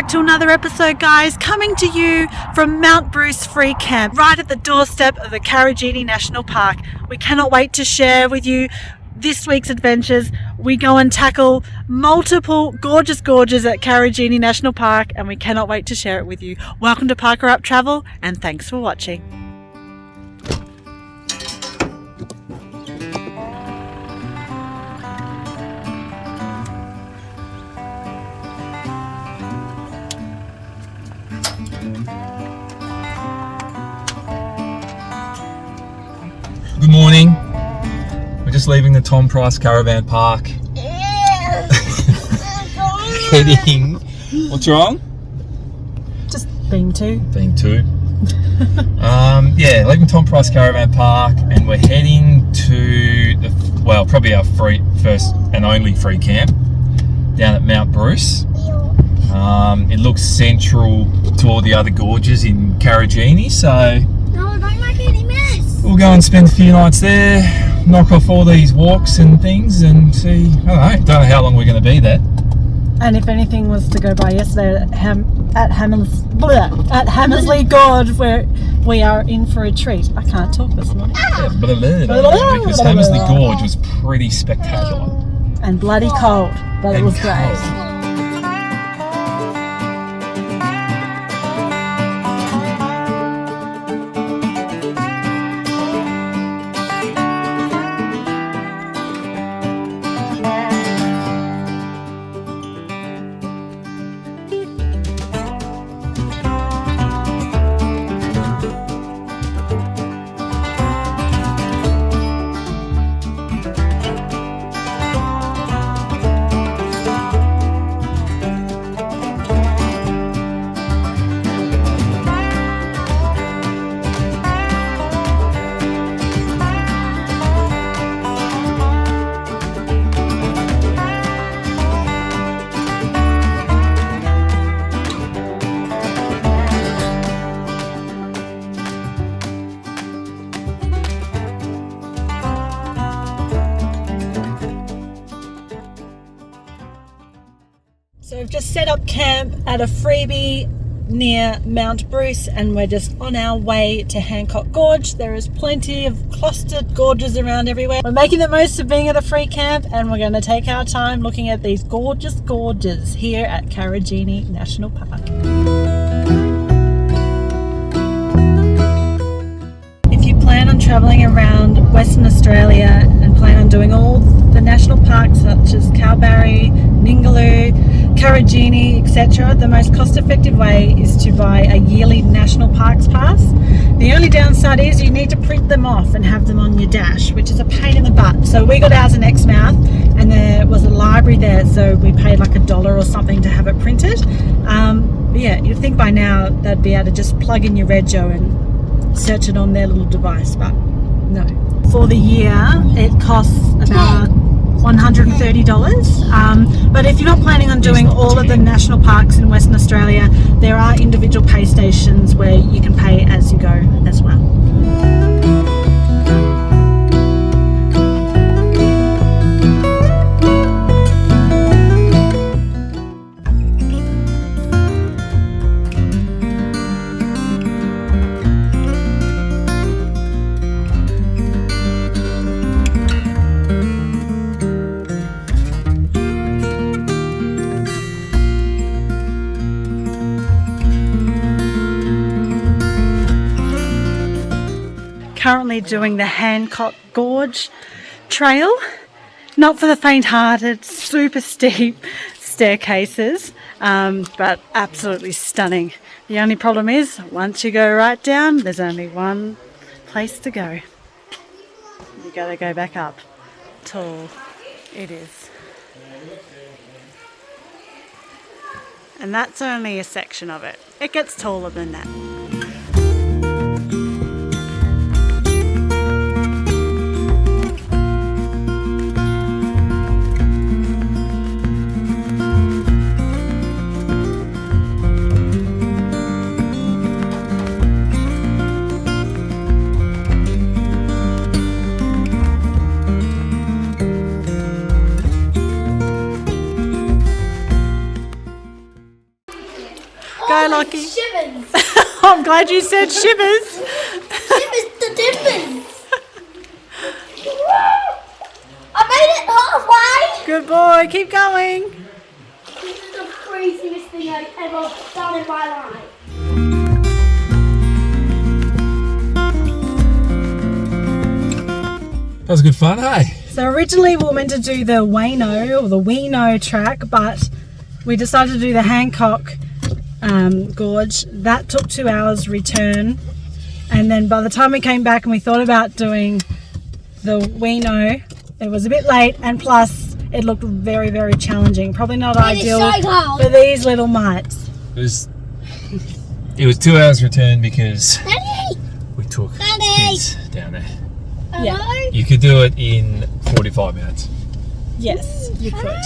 back to another episode, guys, coming to you from Mount Bruce Free Camp, right at the doorstep of the Karijini National Park. We cannot wait to share with you this week's adventures. We go and tackle multiple gorgeous gorges at Karijini National Park, and we cannot wait to share it with you. Welcome to Parker Up Travel, and thanks for watching. Good morning. We're just leaving the Tom Price Caravan Park. Heading. What's wrong? Just being two. Leaving Tom Price Caravan Park, and we're heading to probably our first and only free camp down at Mount Bruce. It looks central to all the other gorges in Karijini, so No, don't make any mess. we'll go and spend a few nights there, knock off all these walks and things, and see. I don't know how long we're going to be there. And if anything was to go by yesterday at Hammersley Gorge, where we are in for a treat. I can't talk this morning. Because Hammersley Gorge was pretty spectacular. And bloody cold, but it was great. So we've just set up camp at a freebie near Mount Bruce, and we're just on our way to Hancock Gorge. There is plenty of clustered gorges around everywhere. We're making the most of being at a free camp, and we're going to take our time looking at these gorgeous gorges here at Karijini National Park. If you plan on travelling around Western Australia and plan on doing all the national parks such as Kalbarri, Ningaloo, Karijini, etc., the most cost-effective way is to buy a yearly National Parks Pass. The only downside is you need to print them off and have them on your dash, which is a pain in the butt. So we got ours in Exmouth, and there was a library there, so we paid like $1 or something to have it printed. You'd think by now they'd be able to just plug in your rego and search it on their little device, but no. For the year, it costs about $130, but if you're not planning on doing all of the national parks in Western Australia, there are individual pay stations where you can pay as you go as well. Currently doing the Hancock Gorge trail. Not for the faint-hearted, super steep staircases, but absolutely stunning. The only problem is, once you go right down, there's only one place to go. You gotta go back up. Tall it is. And that's only a section of it. It gets taller than that. Go, Lockie. Shivers. I'm glad you said shivers. Shivers the dimpers. I made it halfway. Good boy. Keep going. This is the craziest thing I've ever done in my life. That was good fun, hey? So originally we were meant to do the Wayno or the Weeno track, but we decided to do the Hancock gorge. That took 2 hours return, and then by the time we came back and we thought about doing the Weeno, it was a bit late, and plus it looked very, very challenging. Probably not ideal so cold. for these little mites. It was 2 hours return because Daddy. we took Daddy. kids down there. Yeah. Hello? You could do it in 45 minutes. Yes, you could.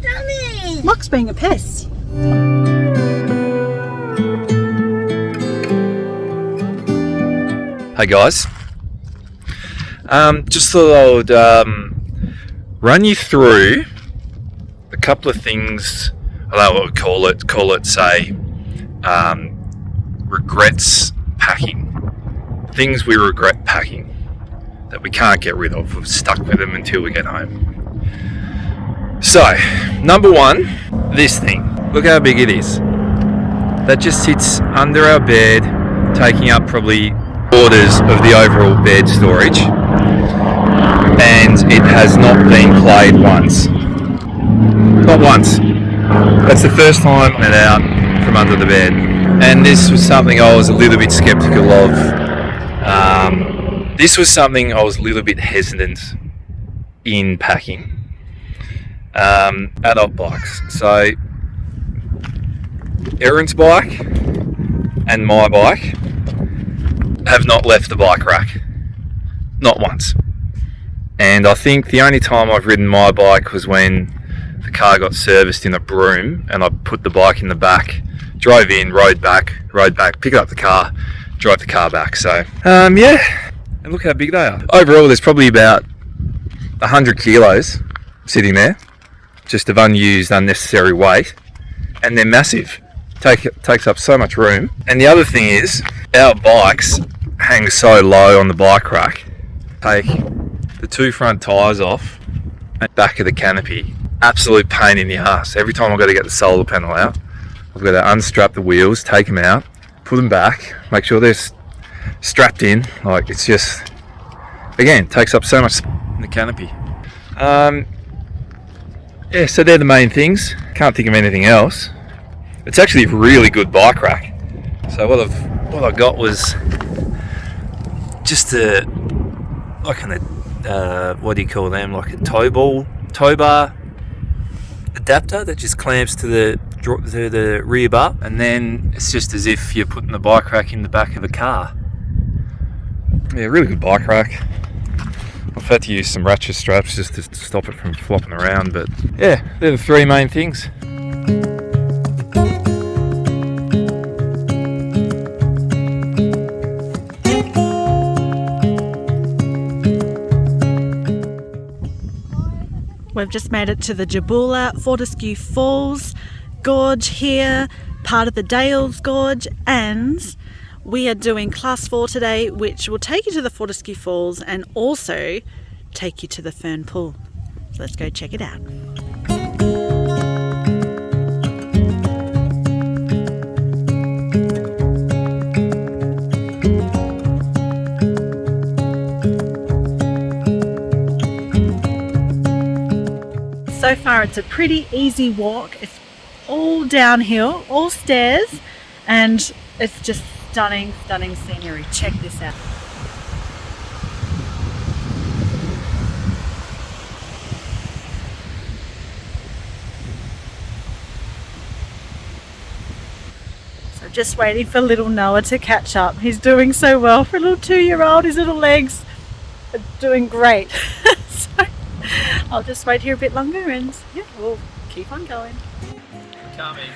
Daddy. Mock's being a pest. Hey guys, just thought I would run you through a couple of things. I don't know what we call it, say, regrets packing. Things we regret packing that we can't get rid of. We're stuck with them until we get home. So, number one, this thing. Look how big it is. That just sits under our bed, taking up probably quarters of the overall bed storage. And it has not been played once. Not once. That's the first time I got it out from under the bed. And this was something I was a little bit skeptical of. This was something I was a little bit hesitant in packing. Adult bikes. So, Erin's bike and my bike have not left the bike rack. Not once. And I think the only time I've ridden my bike was when the car got serviced in a Broome and I put the bike in the back, drove in, rode back, picked up the car, drove the car back. So, yeah. And look how big they are. Overall, there's probably about 100 kilos sitting there, just of unused, unnecessary weight. And they're massive. Takes up so much room. And the other thing is, our bikes hang so low on the bike rack. Take the two front tyres off and back of the canopy. Absolute pain in the ass. Every time I've got to get the solar panel out, I've got to unstrap the wheels, take them out, put them back, make sure they're strapped in. Like, it's just, again, takes up so much space in the canopy. Yeah, so they're the main things. Can't think of anything else. It's actually a really good bike rack. So what I got was just a, like an, what do you call them? Like a tow bar adapter that just clamps to the rear bar, and then it's just as if you're putting the bike rack in the back of a car. Yeah, really good bike rack. I've had to use some ratchet straps just to stop it from flopping around, but yeah, they're the three main things. We've just made it to the Jabula Fortescue Falls Gorge here, part of the Dales Gorge, and we are doing Class 4 today, which will take you to the Fortescue Falls and also take you to the Fern Pool. So let's go check it out. So far it's a pretty easy walk. It's all downhill, all stairs, and it's just stunning scenery. Check this out. So just waiting for little Noah to catch up. He's doing so well for a little 2-year-old. His little legs are doing great. So I'll just wait here a bit longer and yeah, we'll keep on going. Coming.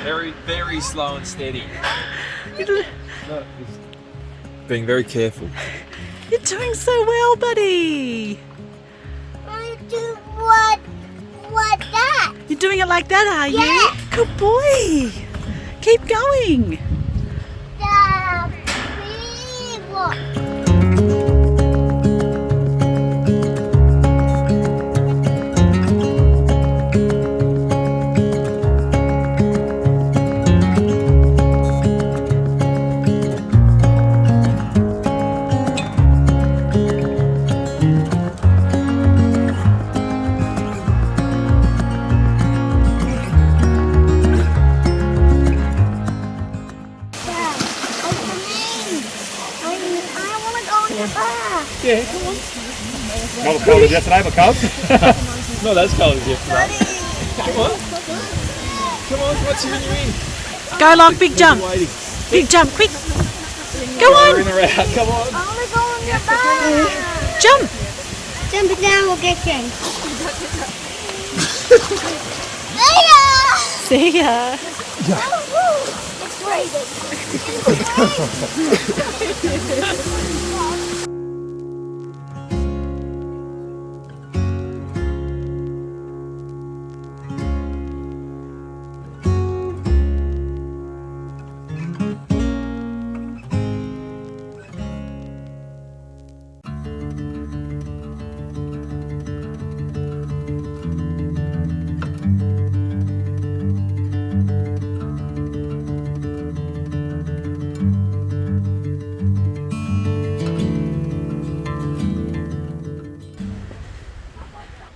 Very, very slow and steady. Being very careful. You're doing so well, buddy. What that? You're You're doing it like that, are you? Yeah. Good boy. Keep going. Yeah, come on. Not as cold as yesterday, but cold. Not as cold as yesterday. Come on. Come on, what's in you in? Go long, big jump. Big jump, quick. Go on. In or out, come on. I want to go on the bar. Jump. Jump it down, we'll get you. See ya. It's freezing.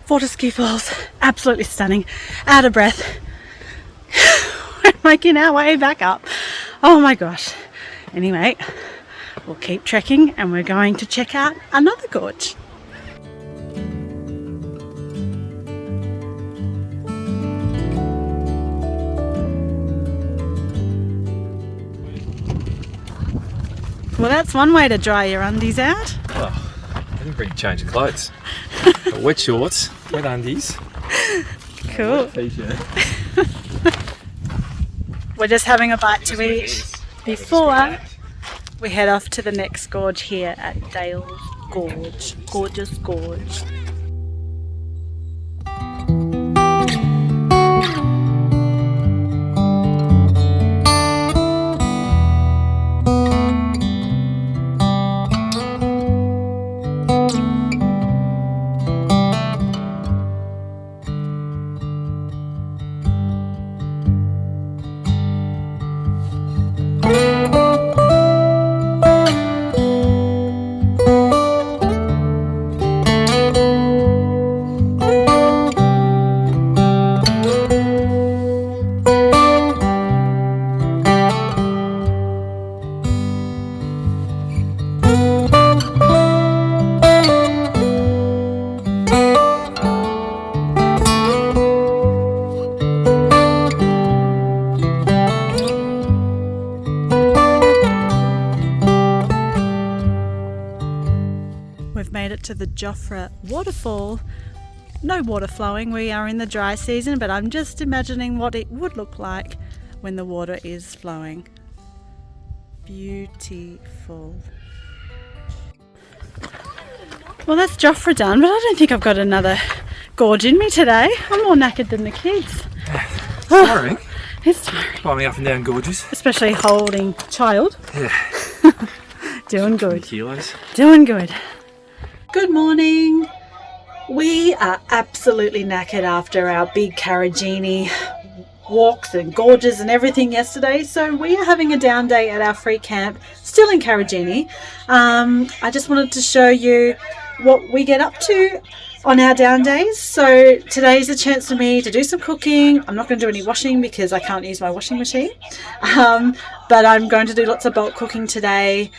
Fortescue Falls, absolutely stunning. Out of breath. We're making our way back up. Oh my gosh. Anyway, we'll keep trekking and we're going to check out another gorge. Well, that's one way to dry your undies out. Oh, I didn't bring a change of clothes. Got wet shorts, wet undies, Cool. t-shirt. We're just having a bite to eat before we head off to the next gorge here at Dale's Gorge. Gorgeous gorge. We've made it to the Joffre waterfall. No water flowing, we are in the dry season, but I'm just imagining what it would look like when the water is flowing. Beautiful. Well, that's Joffre done, but I don't think I've got another gorge in me today. I'm more knackered than the kids. Tiring. It's tiring. Climbing up and down gorges. Especially holding child. Yeah. Doing good. Kilos. Doing good. Good morning. We are absolutely knackered after our big Karijini walks and gorges and everything yesterday, so we are having a down day at our free camp, still in Karijini. I just wanted to show you what we get up to on our down days. So today's a chance for me to do some cooking. I'm not going to do any washing because I can't use my washing machine, but I'm going to do lots of bulk cooking today,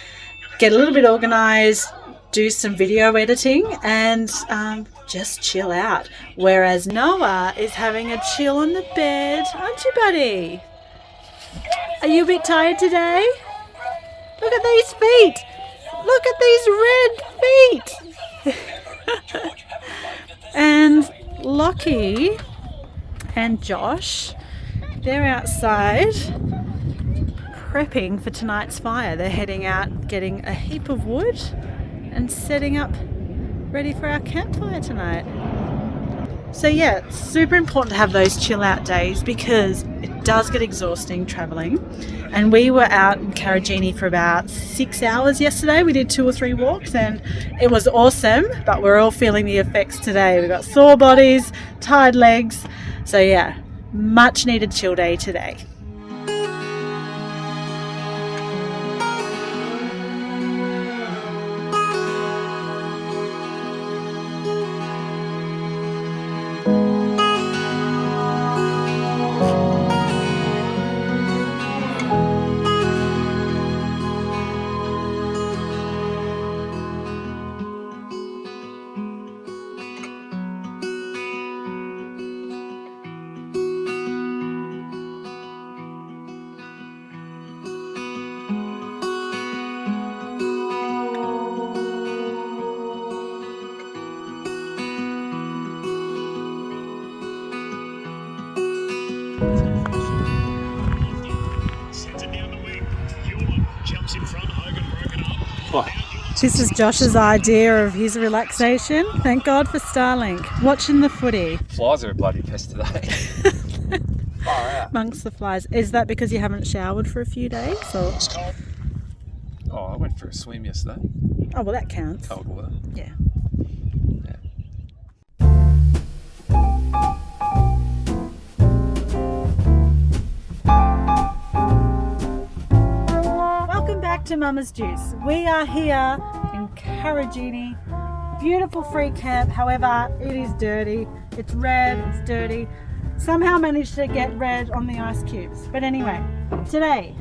get a little bit organized, do some video editing, and just chill out. Whereas Noah is having a chill on the bed, aren't you, buddy? Are you a bit tired today? Look at these feet. Look at these red feet. And Lockie and Josh, they're outside prepping for tonight's fire. They're heading out, getting a heap of wood and setting up ready for our campfire tonight. So yeah, it's super important to have those chill out days because it does get exhausting travelling. And we were out in Karijini for about 6 hours yesterday. We did 2 or 3 walks and it was awesome, but we're all feeling the effects today. We've got sore bodies, tired legs. So yeah, much needed chill day today. This is Josh's idea of his relaxation. Thank God for Starlink. Watching the footy. Flies are a bloody pest today. Far out. Amongst the flies. Is that because you haven't showered for a few days? Or? Oh, I went for a swim yesterday. Oh, well, that counts. Cold water. Yeah. Welcome back to Mama's Juice. We are here in Karijini. Beautiful free camp. However, it is dirty. It's red, it's dirty. Somehow managed to get red on the ice cubes. But anyway, today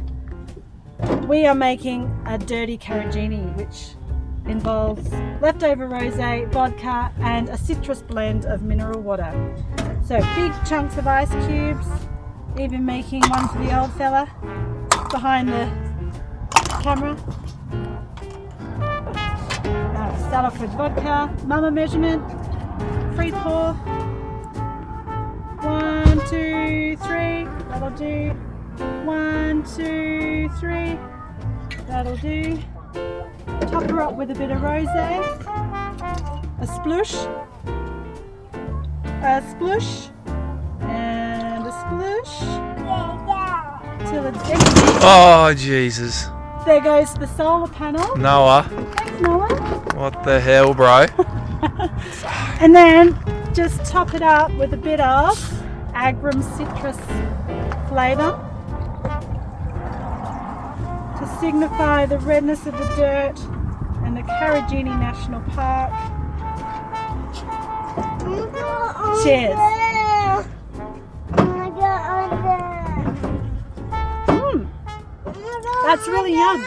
we are making a dirty Karijini, which involves leftover rosé, vodka and a citrus blend of mineral water. So big chunks of ice cubes, even making one for the old fella behind the camera. Start off with vodka, Mama measurement, free pour. 1, 2, 3, that'll do. 1, 2, 3, that'll do. Top her up with a bit of rosé, a splush, and a splush, till it's empty. Oh, Jesus. There goes the solar panel. Noah. Thanks, Noah. What the hell, bro? And then just top it up with a bit of agrum citrus flavour to signify the redness of the dirt and the Karijini National Park. Cheers. That's really yum.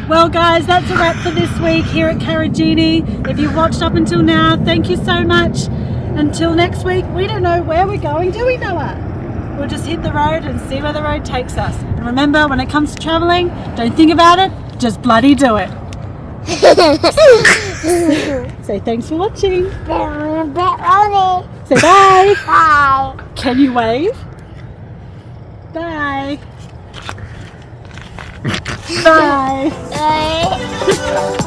Well guys, that's a wrap for this week here at Karijini. If you've watched up until now, thank you so much. Until next week, we don't know where we're going, do we, Noah? We'll just hit the road and see where the road takes us. And remember, when it comes to travelling, don't think about it, just bloody do it. Say thanks for watching. Say bye. Bye. Can you wave? Bye. Bye. Bye.